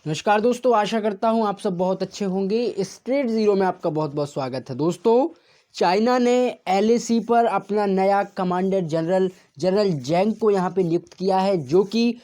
नमस्कार दोस्तों, आशा करता हूँ आप सब बहुत अच्छे होंगे। स्ट्रेट जीरो में आपका बहुत बहुत स्वागत है। दोस्तों, चाइना ने एलएसी पर अपना नया कमांडर जनरल जेंग को यहाँ पे नियुक्त किया है, जो कि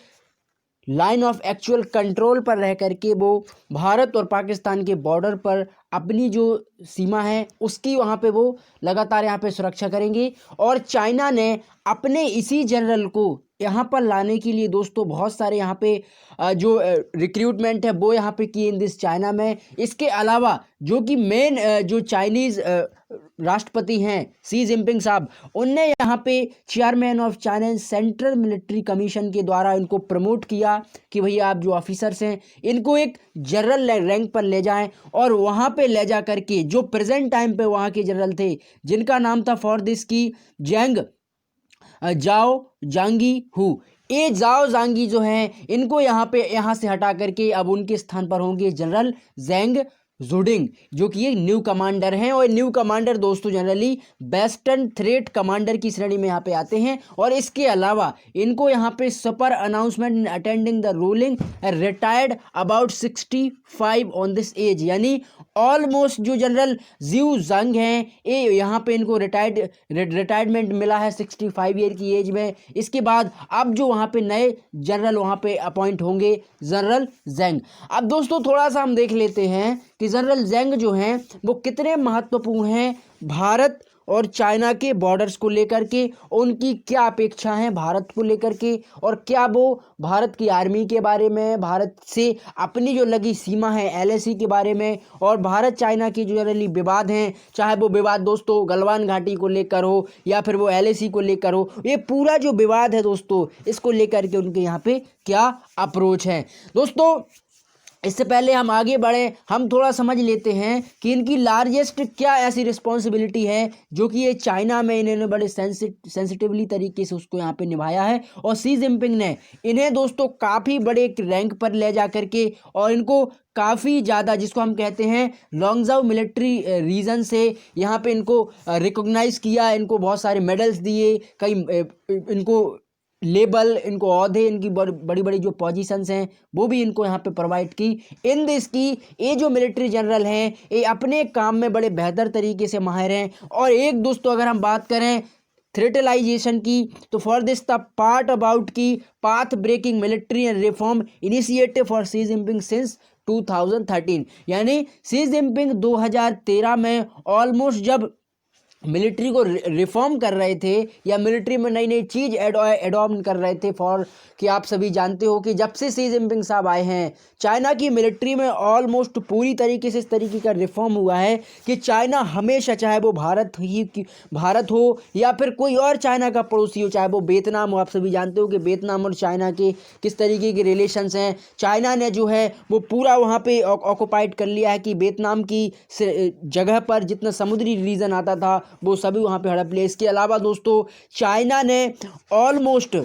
लाइन ऑफ एक्चुअल कंट्रोल पर रह करके वो भारत और पाकिस्तान के बॉर्डर पर अपनी जो सीमा है उसकी वहाँ पे वो लगातार यहाँ पे सुरक्षा करेंगे। और चाइना ने अपने इसी जनरल को यहाँ पर लाने के लिए दोस्तों बहुत सारे यहाँ पे जो रिक्रूटमेंट है वो यहाँ पे किए इन दिस चाइना में। इसके अलावा जो कि मेन जो चाइनीज़ राष्ट्रपति हैं सी जिनपिंग साहब, उनने यहाँ पे chairman of China central military commission के द्वारा इनको प्रमोट किया कि भैया आप जो ऑफिसर्स हैं इनको एक जनरल रैंक पर ले जाएं और वहाँ पे ले जा करके जो प्रेजेंट टाइम पे वहाँ के जनरल थे जिनका नाम था फॉर दिस की जेंग जाओ जांगी हु, ये जाओ जांगी जो हैं इनको यहाँ से हटा करके अब उनके स्थान पर होंगे जनरल जेंग जुडिंग, जो कि ये न्यू कमांडर हैं। और न्यू कमांडर दोस्तों जनरली वेस्टर्न थ्रेट कमांडर की श्रेणी में यहाँ पे आते हैं। और इसके अलावा इनको यहाँ पे super announcement attending the ruling retired about 65 on this age, यानी ऑलमोस्ट जो जनरल जिऊ जंग हैं ये यहाँ पे इनको रिटायरमेंट मिला है 65 ईयर की एज में। इसके बाद अब जो वहाँ पे नए जनरल वहाँ पे अपॉइंट होंगे जनरल जेंग। अब दोस्तों थोड़ा सा हम देख लेते हैं कि जनरल जेंग जो हैं वो कितने महत्वपूर्ण हैं भारत और चाइना के बॉर्डर्स को लेकर के, उनकी क्या अपेक्षा है भारत को लेकर के, और क्या वो भारत की आर्मी के बारे में, भारत से अपनी जो लगी सीमा है एलएसी के बारे में, और भारत चाइना की जो जनरली विवाद हैं, चाहे वो विवाद दोस्तों गलवान घाटी को लेकर हो या फिर वो एलएसी को लेकर हो, ये पूरा जो विवाद है दोस्तों इसको लेकर के उनके यहाँ पे क्या अप्रोच है। दोस्तों इससे पहले हम आगे बढ़े, हम थोड़ा समझ लेते हैं कि इनकी लार्जेस्ट क्या ऐसी रिस्पॉन्सिबिलिटी है जो कि ये चाइना में इन्होंने बड़े सेंसिटिवली तरीके से उसको यहाँ पे निभाया है। और सी जिनपिंग ने इन्हें दोस्तों काफ़ी बड़े रैंक पर ले जा करके और इनको काफ़ी ज़्यादा जिसको हम कहते हैं लॉन्गजाओ मिलिट्री रीजन से यहाँ पे इनको रिकॉग्नाइज़ किया, इनको बहुत सारे मेडल्स दिए, कई इनको लेबल, इनको औहदे, इनकी बड़ी बड़ी जो पोजीशंस हैं वो भी इनको यहाँ पे प्रोवाइड की। इन दिस की ये जो मिलिट्री जनरल हैं ये अपने काम में बड़े बेहतर तरीके से माहिर हैं। और एक दोस्तों अगर हम बात करें थ्रेटलाइजेशन की तो for this the part about की path breaking military and reform initiative for Xi Jinping since 2013, यानी सी जिनपिंग 2013 में ऑलमोस्ट जब मिलिट्री को रिफॉर्म कर रहे थे या मिलिट्री में नई नई चीज़ एडॉप्ट कर रहे थे। फॉर कि आप सभी जानते हो कि जब से सी जिनपिंग साहब आए हैं चाइना की मिलिट्री में ऑलमोस्ट पूरी तरीके से इस तरीके का रिफॉर्म हुआ है कि चाइना हमेशा, चाहे वो भारत हो या फिर कोई और चाइना का पड़ोसी हो, चाहे वो वियतनाम हो, आप सभी जानते हो कि वियतनाम और चाइना के किस तरीके के रिलेशंस हैं। चाइना ने जो है वो पूरा वहाँ पे ऑक्युपाइड कर लिया है कि वियतनाम की जगह पर जितना समुद्री रीजन आता था वो सभी वहाँ पे हड़प लिए। इसके अलावा दोस्तों चाइना ने ऑलमोस्ट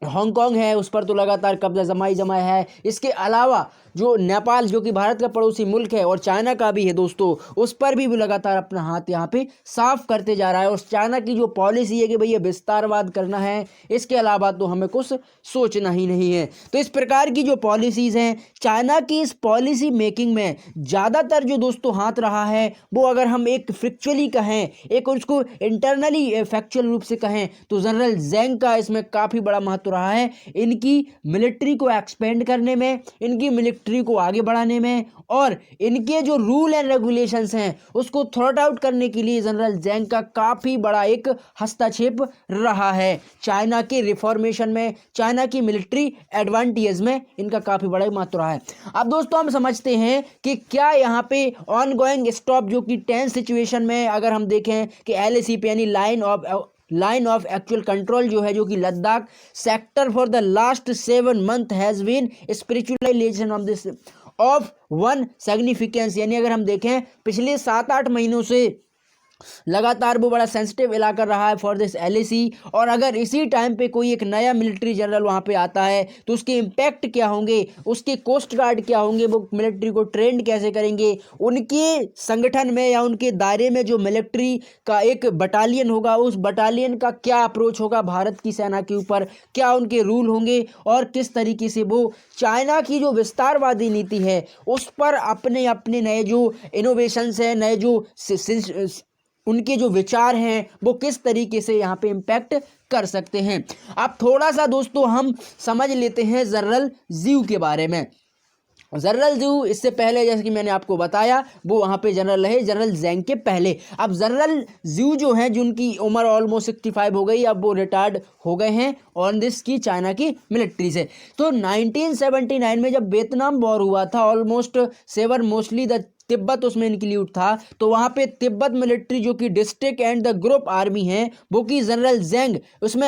हांगकांग है उस पर तो लगातार कब्जा जमाया है। इसके अलावा जो नेपाल जो कि भारत का पड़ोसी मुल्क है और चाइना का भी है दोस्तों, उस पर भी लगातार अपना हाथ यहाँ पे साफ करते जा रहा है। और चाइना की जो पॉलिसी है कि भैया विस्तारवाद करना है, इसके अलावा तो हमें कुछ सोचना ही नहीं है। तो इस प्रकार की जो पॉलिसीज़ हैं चाइना की, इस पॉलिसी मेकिंग में ज़्यादातर जो दोस्तों हाथ रहा है वो अगर हम एक फैक्चुअली कहें, एक उसको इंटरनली फैक्चुअल रूप से कहें तो जनरल जेंग का इसमें काफ़ी बड़ा महत्व रहा है। इनकी मिलिट्री को एक्सपेंड करने में, इनकी मिलिट्री को आगे बढ़ाने में, और इनके जो रूल एंड रेगुलेशंस हैं उसको थ्रॉट आउट करने के लिए जनरल जेंग का काफ़ी बड़ा एक हस्तक्षेप रहा है। चाइना के रिफॉर्मेशन में, चाइना की मिलिट्री एडवांटेज में इनका काफ़ी बड़ा महत्व रहा है। अब दोस्तों हम समझते हैं कि क्या यहाँ पे ऑन गोइंग स्टॉप जो कि टेंस सिचुएशन में अगर हम देखें कि एलएसी पे यानी लाइन ऑफ एक्चुअल कंट्रोल जो है, जो कि Ladakh sector for the last 7 month has been spiritualisation of one significance, यानी अगर हम देखें पिछले 7-8 महीनों से लगातार वो बड़ा सेंसिटिव इलाका रहा है फॉर दिस एलएसी। और अगर इसी टाइम पे कोई एक नया मिलिट्री जनरल वहाँ पे आता है तो उसके इम्पैक्ट क्या होंगे, उसके कोस्ट गार्ड क्या होंगे, वो मिलिट्री को ट्रेंड कैसे करेंगे, उनके संगठन में या उनके दायरे में जो मिलिट्री का एक बटालियन होगा उस बटालियन का क्या अप्रोच होगा भारत की सेना के ऊपर, क्या उनके रूल होंगे और किस तरीके से वो चाइना की जो विस्तारवादी नीति है उस पर अपने अपने नए जो इनोवेशंस हैं, नए जो उनके जो विचार हैं वो किस तरीके से यहाँ पे इम्पैक्ट कर सकते हैं। अब थोड़ा सा दोस्तों हम समझ लेते हैं जनरल जियू के बारे में। जनरल जियू इससे पहले जैसे कि मैंने आपको बताया वो वहाँ पे जनरल रहे जनरल जेंग के पहले। अब जनरल जियू जो हैं जिनकी उम्र ऑलमोस्ट 65 हो गई, अब वो रिटायर्ड हो गए हैं ऑन दिस की चाइना की मिलिट्री से। तो 1979 में जब वियतनाम वॉर हुआ था, almost sever mostly the Tibet उसमें इंक्लूड था, तो वहाँ पे तिब्बत मिलिट्री जो कि district and the group army है वो की जनरल जेंग उसमें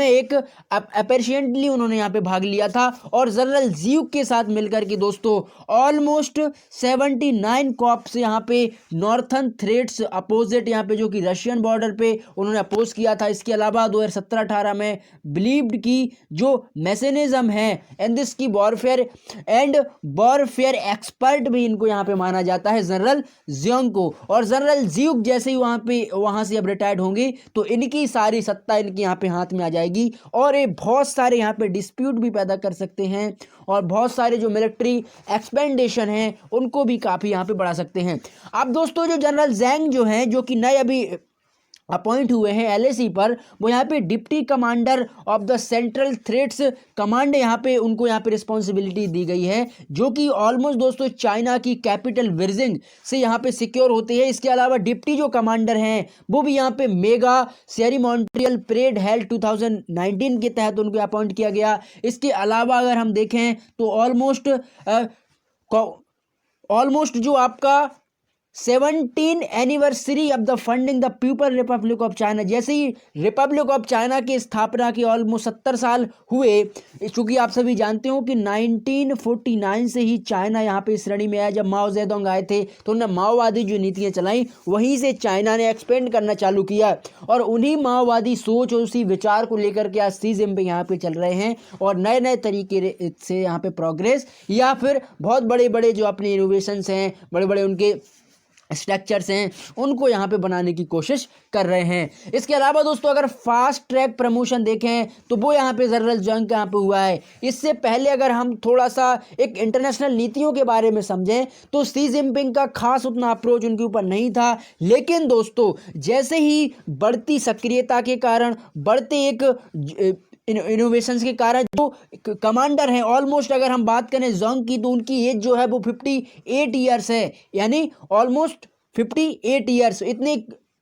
एक अपेरिशिएंटली उन्होंने यहाँ पे भाग लिया था। और जनरल जियू के साथ मिलकर के दोस्तों ऑलमोस्ट 79 कॉप्स यहाँ पे नॉर्थन थ्रेट्स अपोजिट यहाँ पे जो कि रशियन बॉर्डर पे उन्होंने अपोज किया था। इसके अलावा 2017-18 में बिलीव्ड की जो मैसेनिज्म है एंड दिस की वॉरफेयर एक्सपर्ट भी इनको यहाँ पे माना जाता है जनरल जियोंग को। और जनरल जियूक जैसे ही वहां से अब रिटायर्ड होंगे तो इनकी सारी सत्ता इनके यहाँ पे हाथ में आ जाएगी और ये बहुत सारे यहाँ पे डिस्प्यूट भी पैदा कर सकते हैं और बहुत सारे जो मिलिट्री एक्सपेंडेशन हैं उनको भी काफ़ी यहाँ पे बढ़ा सकते हैं। अब दोस्तों जो जनरल जेंग जो हैं जो कि नए अभी अपॉइंट हुए हैं एलएसी पर, वो यहाँ पे deputy commander of the central threats command यहाँ पे उनको यहाँ पे रिस्पॉन्सिबिलिटी दी गई है जो कि ऑलमोस्ट दोस्तों चाइना की कैपिटल बीजिंग से यहाँ पे सिक्योर होती है। इसके अलावा डिप्टी जो कमांडर हैं वो भी यहाँ पे मेगा सेरेमोनियल परेड हेल्ड 2019 के तहत उनको अपॉइंट किया गया। इसके अलावा अगर हम देखें तो ऑलमोस्ट जो आपका 17 anniversary of the funding the people Republic of China, जैसे ही रिपब्लिक ऑफ चाइना की स्थापना के ऑलमोस्ट 70 साल हुए, चूंकि आप सभी जानते हो कि 1949 से ही चाइना यहाँ पे श्रेणी में आया। जब माओ जेडोंग आए थे तो उन्होंने माओवादी जो नीतियाँ चलाई वहीं से चाइना ने एक्सपेंड करना चालू किया और उन्हीं माओवादी सोच और उसी विचार को लेकर के आज सी जिनपिंग यहाँ पे चल रहे हैं और नए नए तरीके से यहाँ पे प्रोग्रेस या फिर बहुत बड़े बड़े जो अपने इनोवेशंस हैं, बड़े बड़े उनके स्ट्रक्चर्स हैं उनको यहाँ पे बनाने की कोशिश कर रहे हैं। इसके अलावा दोस्तों अगर फास्ट ट्रैक प्रमोशन देखें तो वो यहाँ पे जनरल जेंग का यहाँ पे हुआ है। इससे पहले अगर हम थोड़ा सा एक इंटरनेशनल नीतियों के बारे में समझें तो सी जिनपिंग का खास उतना अप्रोच उनके ऊपर नहीं था, लेकिन दोस्तों जैसे ही बढ़ती सक्रियता के कारण, बढ़ते एक इनोवेशंस के कारण जो कमांडर हैं, ऑलमोस्ट अगर हम बात करें जोंग की तो उनकी एज जो है वो 58 ईयर्स है, यानी ऑलमोस्ट 58 ईयर्स।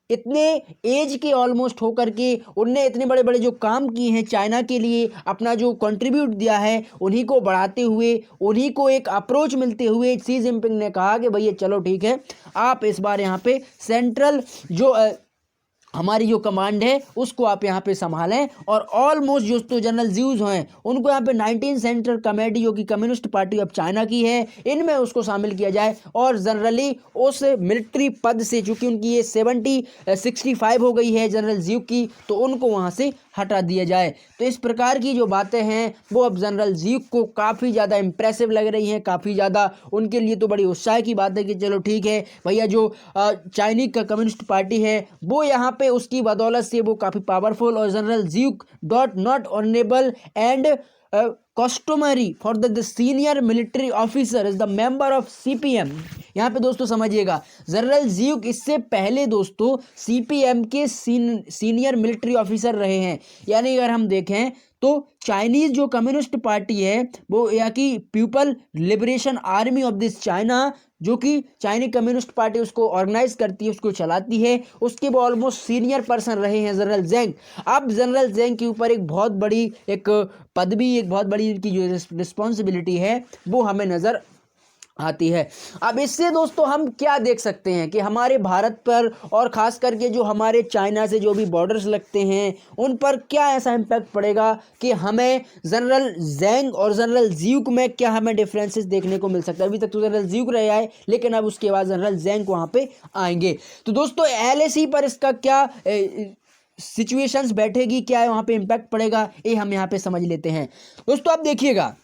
इतने एज के ऑलमोस्ट होकर के उनने इतने बड़े बड़े जो काम किए हैं चाइना के लिए, अपना जो कंट्रीब्यूट दिया है उन्हीं को बढ़ाते हुए, उन्हीं को एक अप्रोच मिलते हुए सी जिनपिंग ने कहा कि भैया चलो ठीक है, आप इस बार यहाँ पे सेंट्रल जो हमारी जो कमांड है उसको आप यहाँ पे संभालें। और ऑलमोस्ट जो तो जनरल जियूज हैं उनको यहाँ पे 19 सेंट्रल कमेटी जो कि कम्युनिस्ट पार्टी ऑफ चाइना की है इनमें उसको शामिल किया जाए और जनरली उस मिलिट्री पद से, चूंकि उनकी ये 65 हो गई है जनरल जियू की, तो उनको वहाँ से हटा दिया जाए। तो इस प्रकार की जो बातें हैं वो अब जनरल जियू को काफ़ी ज़्यादा इंप्रेसिव लग रही हैं, काफ़ी ज़्यादा उनके लिए तो बड़ी उत्साह की बात है कि चलो ठीक है भैया, जो चाइनीज का कम्युनिस्ट पार्टी है वो यहाँ पे उसकी बदौलत से वो काफ़ी पावरफुल और जनरल जियू dot not honourable and customary for the senior military officer is the member of CPM. यहाँ पे दोस्तों समझिएगा, जनरल जियू इससे पहले दोस्तों सीपीएम के सीनियर मिलिट्री ऑफिसर रहे हैं। यानी अगर हम देखें तो चाइनीज जो कम्युनिस्ट पार्टी है वो यहाँ की people liberation army of this China, जो कि चाइनीज कम्युनिस्ट पार्टी उसको ऑर्गेनाइज करती है, उसको चलाती है, उसके वो ऑलमोस्ट सीनियर पर्सन रहे हैं जनरल जेंग। अब जनरल जेंग के ऊपर एक बहुत बड़ी एक पदवी, एक बहुत बड़ी इनकी जो रिस्पॉन्सिबिलिटी है वो हमें नज़र आती है। अब इससे दोस्तों हम क्या देख सकते हैं कि हमारे भारत पर और ख़ास करके जो हमारे चाइना से जो भी बॉर्डर्स लगते हैं उन पर क्या ऐसा इम्पैक्ट पड़ेगा कि हमें जनरल जेंग और जनरल ज्यूक में क्या हमें डिफरेंसेस देखने को मिल सकता है। अभी तक तो जनरल ज्यूक रहे आए, लेकिन अब उसके बाद जनरल जेंग वहाँ पे आएंगे। तो दोस्तों LAC पर इसका क्या सिचुएशंस बैठेगी, क्या वहाँ पे इम्पैक्ट पड़ेगा, ये हम यहाँ पे समझ लेते हैं। दोस्तों आप देखिएगा,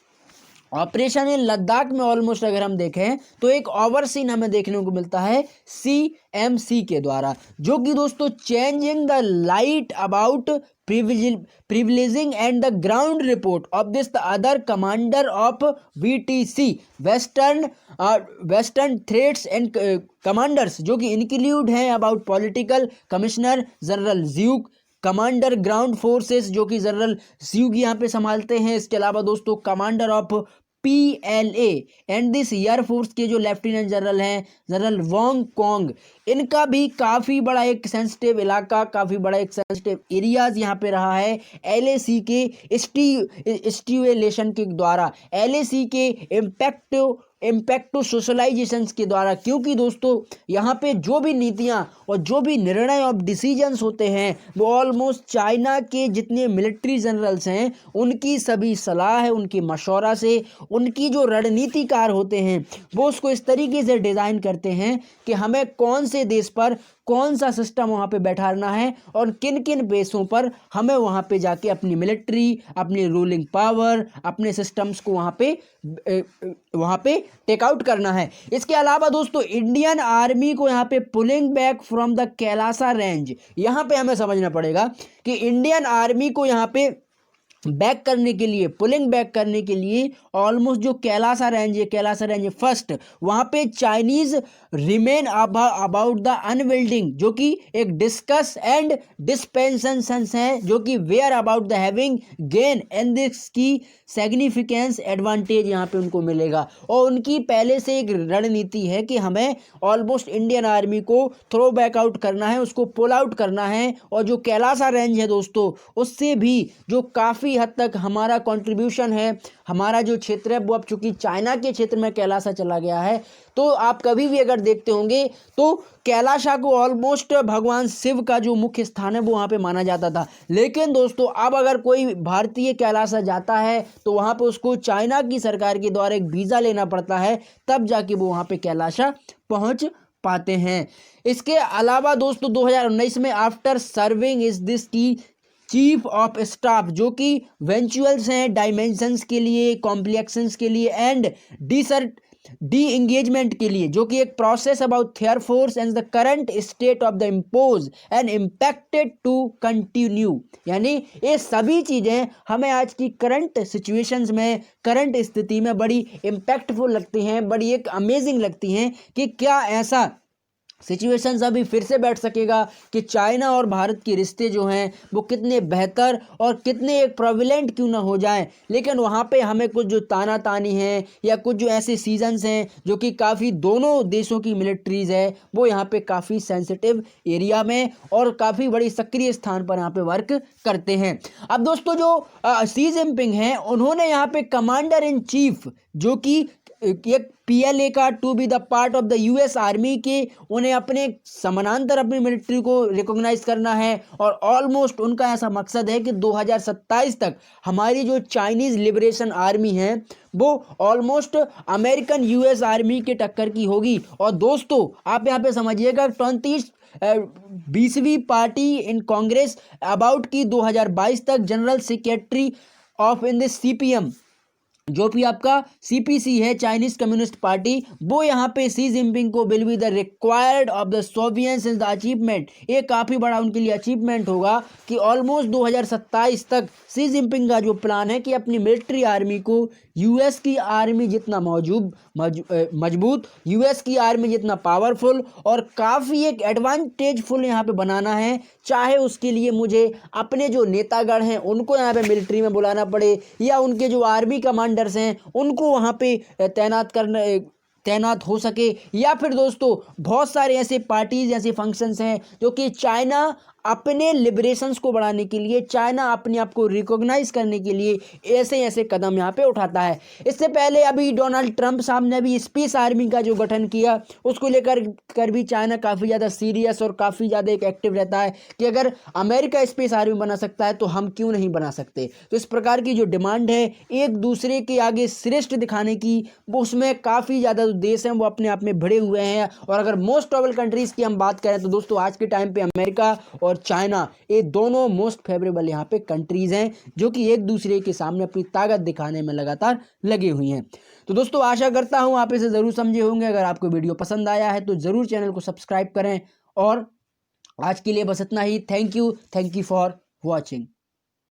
ऑपरेशन इन लद्दाख में ऑलमोस्ट अगर हम देखें तो एक ओवरसीन हमें देखने को मिलता है CMC के द्वारा, जो कि दोस्तों changing the light about privileging and the ground report of this the other commander of VTC western threats and commanders, जो कि इंक्लूड हैं about political commissioner general juke, commander ground forces जो कि जनरल ज्यूक यहाँ पे संभालते हैं। इसके अलावा दोस्तों commander of PLA and this air force के जो लेफ्टिनेंट जनरल हैं जनरल वोंग कोंग, इनका भी काफ़ी बड़ा एक सेंसिटिव इलाका, काफ़ी बड़ा एक सेंसिटिव एरियाज यहाँ पे रहा है LAC के स्टिमुलेशन के द्वारा, LAC के इम्पैक्ट टू सोशलाइजेशंस के द्वारा। क्योंकि दोस्तों यहाँ पे जो भी नीतियाँ और जो भी निर्णय और डिसीजंस होते हैं वो ऑलमोस्ट चाइना के जितने मिलिट्री जनरल्स हैं उनकी सभी सलाह है, उनकी मशवरा से, उनकी जो रणनीतिकार होते हैं वो उसको इस तरीके से डिज़ाइन करते हैं कि हमें कौन से देश पर कौन सा सिस्टम वहाँ पे बैठाना है और किन किन बेसों पर हमें वहाँ पे जाके अपनी मिलिट्री, अपनी रूलिंग पावर, अपने सिस्टम्स को वहाँ पे टेक आउट करना है। इसके अलावा दोस्तों इंडियन आर्मी को यहाँ पे pulling back from the Kailasa range, यहाँ पे हमें समझना पड़ेगा कि इंडियन आर्मी को यहाँ पे बैक करने के लिए, पुलिंग बैक करने के लिए ऑलमोस्ट जो कैलासा रेंज फर्स्ट, वहाँ पे Chinese remain about the unyielding, जो कि एक डिस्कस एंड डिस्पेंसेंस है, जो कि where about the having gain and this की सिग्निफिकेंस एडवांटेज यहाँ पे उनको मिलेगा। और उनकी पहले से एक रणनीति है कि हमें ऑलमोस्ट इंडियन आर्मी को थ्रो बैक आउट करना है, उसको पुल आउट करना है। और जो कैलासा रेंज है दोस्तों, उससे भी जो काफ़ी हद तक हमारा कंट्रीब्यूशन है, हमारा जो क्षेत्र है वो अब चूंकि चाइना के क्षेत्र में कैलासा चला गया है, तो आप कभी भी अगर देखते होंगे तो कैलाशा को ऑलमोस्ट भगवान शिव का जो मुख्य स्थान है वो वहाँ पे माना जाता था। लेकिन दोस्तों अब अगर कोई भारतीय कैलाशा जाता है तो वहाँ पे उसको चाइना की सरकार के द्वारा एक वीज़ा लेना पड़ता है, तब जाके वो वहाँ पे कैलाशा पहुँच पाते हैं। इसके अलावा दोस्तों 2019 में आफ्टर सर्विंग इज दिस की चीफ ऑफ स्टाफ, जो कि वेंचुअल्स हैं डायमेंशंस के लिए, कॉम्प्लेक्शंस के लिए एंड डी एंगेजमेंट के लिए, जो कि एक process about air force and the current state of the impose and impacted to continue. यानी ये सभी चीज़ें हमें आज की करंट सिचुएशंस में, करंट स्थिति में बड़ी इम्पैक्टफुल लगती हैं, बड़ी एक अमेजिंग लगती हैं कि क्या ऐसा सिचुएशंस अभी फिर से बैठ सकेगा कि चाइना और भारत के रिश्ते जो हैं वो कितने बेहतर और कितने एक प्रोविलेंट क्यों ना हो जाएं। लेकिन वहाँ पे हमें कुछ जो ताना तानी हैं या कुछ जो ऐसे सीजन्स हैं जो कि काफ़ी दोनों देशों की मिलिट्रीज़ है वो यहाँ पे काफ़ी सेंसिटिव एरिया में और काफ़ी बड़ी सक्रिय स्थान पर यहाँ पे वर्क करते हैं। अब दोस्तों जो शी जिनपिंग हैं उन्होंने यहाँ पे कमांडर इन चीफ, जो कि एक PLA का to be the part of the US army के, उन्हें अपने समानांतर अपनी मिलिट्री को रिकॉग्नाइज करना है। और ऑलमोस्ट उनका ऐसा मकसद है कि 2027 तक हमारी जो चाइनीज़ लिबरेशन आर्मी है वो ऑलमोस्ट अमेरिकन US आर्मी के टक्कर की होगी। और दोस्तों आप यहाँ पे समझिएगा 20वीं पार्टी इन कांग्रेस अबाउट की 2022 तक general secretary of in this CPM, जो भी आपका CPC है चाइनीज कम्युनिस्ट पार्टी, वो यहाँ पे शी जिनपिंग को will be the required of the सोवियंस इन द अचीवमेंट। ये काफ़ी बड़ा उनके लिए अचीवमेंट होगा कि ऑलमोस्ट 2027 तक शी जिनपिंग का जो प्लान है कि अपनी मिलिट्री आर्मी को US की आर्मी जितना मजबूत, US की आर्मी जितना पावरफुल और काफ़ी एक एडवांटेजफुल यहाँ पे बनाना है। चाहे उसके लिए मुझे अपने जो नेतागण हैं उनको यहाँ पे मिलिट्री में बुलाना पड़े या उनके जो आर्मी कमांडर्स हैं उनको वहाँ पे तैनात हो सके, या फिर दोस्तों बहुत सारे ऐसे पार्टीज, ऐसे फंक्शंस हैं जो कि चाइना अपने लिबरेशंस को बढ़ाने के लिए, चाइना अपने आप को रिकॉग्नाइज करने के लिए ऐसे ऐसे कदम यहाँ पे उठाता है। इससे पहले अभी डोनाल्ड ट्रंप साहब ने भी स्पेस आर्मी का जो गठन किया उसको लेकर भी चाइना काफ़ी ज़्यादा सीरियस और काफ़ी ज़्यादा एक एक्टिव रहता है कि अगर अमेरिका स्पेस आर्मी बना सकता है तो हम क्यों नहीं बना सकते। तो इस प्रकार की जो डिमांड है एक दूसरे के आगे श्रेष्ठ दिखाने की, वो उसमें काफ़ी ज़्यादा देश हैं वो अपने आप में भिड़े हुए हैं। और अगर मोस्ट ट्रबल कंट्रीज़ की हम बात करें तो दोस्तों आज के टाइम पे अमेरिका और चाइना ये दोनों मोस्ट फेवरेबल यहाँ पे कंट्रीज़ हैं जो कि एक दूसरे के सामने अपनी ताकत दिखाने में लगातार लगे हुई हैं। तो दोस्तों आशा करता हूँ आप इसे ज़रूर समझे होंगे। अगर आपको वीडियो पसंद आया है तो ज़रूर चैनल को सब्सक्राइब करें। और आज के लिए बस इतना ही। Thank you for watching.